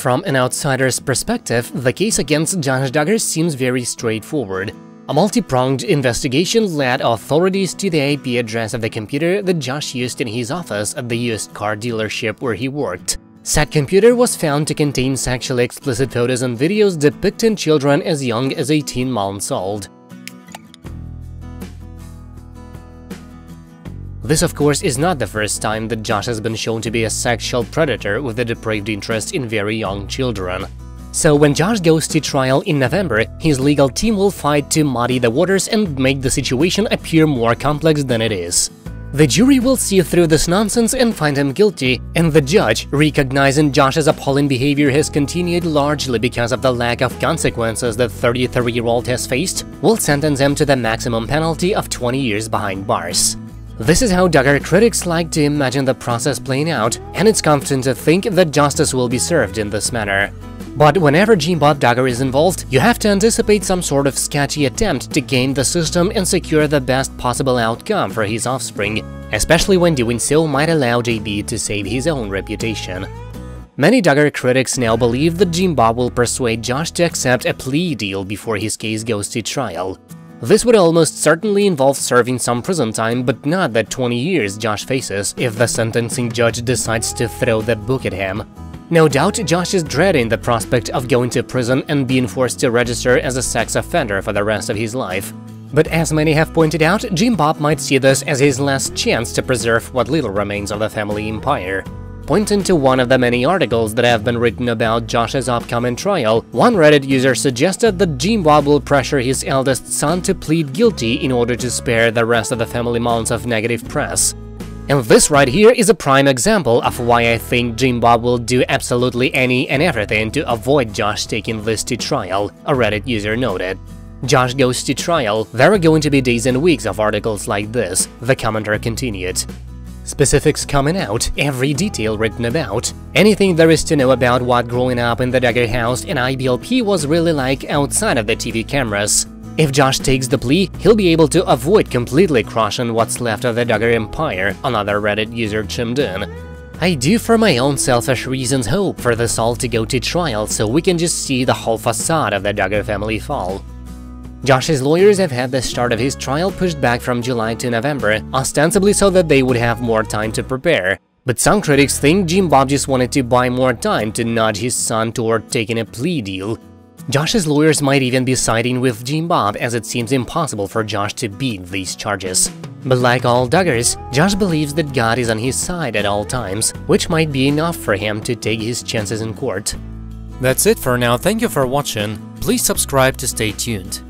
From an outsider's perspective, the case against Josh Duggar seems very straightforward. A multi-pronged investigation led authorities to the IP address of the computer that Josh used in his office at the used car dealership where he worked. Said computer was found to contain sexually explicit photos and videos depicting children as young as 18 months old. This, of course, is not the first time that Josh has been shown to be a sexual predator with a depraved interest in very young children. So when Josh goes to trial in November, his legal team will fight to muddy the waters and make the situation appear more complex than it is. The jury will see through this nonsense and find him guilty, and the judge, recognizing Josh's appalling behavior has continued largely because of the lack of consequences that 33-year-old has faced, will sentence him to the maximum penalty of 20 years behind bars. This is how Duggar critics like to imagine the process playing out, and it's comforting to think that justice will be served in this manner. But whenever Jim Bob Duggar is involved, you have to anticipate some sort of sketchy attempt to game the system and secure the best possible outcome for his offspring, especially when doing so might allow JB to save his own reputation. Many Duggar critics now believe that Jim Bob will persuade Josh to accept a plea deal before his case goes to trial. This would almost certainly involve serving some prison time, but not the 20 years Josh faces if the sentencing judge decides to throw the book at him. No doubt Josh is dreading the prospect of going to prison and being forced to register as a sex offender for the rest of his life. But as many have pointed out, Jim Bob might see this as his last chance to preserve what little remains of the family empire. Pointing to one of the many articles that have been written about Josh's upcoming trial, one Reddit user suggested that Jim Bob will pressure his eldest son to plead guilty in order to spare the rest of the family months of negative press. And this right here is a prime example of why I think Jim Bob will do absolutely any and everything to avoid Josh taking this to trial, a Reddit user noted. Josh goes to trial, there are going to be days and weeks of articles like this, the commenter continued. Specifics coming out, every detail written about, anything there is to know about what growing up in the Duggar house and IBLP was really like outside of the TV cameras. If Josh takes the plea, he'll be able to avoid completely crushing what's left of the Duggar empire, another Reddit user chimed in. I do for my own selfish reasons hope for this all to go to trial so we can just see the whole facade of the Duggar family fall. Josh's lawyers have had the start of his trial pushed back from July to November, ostensibly so that they would have more time to prepare. But some critics think Jim Bob just wanted to buy more time to nudge his son toward taking a plea deal. Josh's lawyers might even be siding with Jim Bob, as it seems impossible for Josh to beat these charges. But like all Duggars, Josh believes that God is on his side at all times, which might be enough for him to take his chances in court. That's it for now, thank you for watching, please subscribe to stay tuned.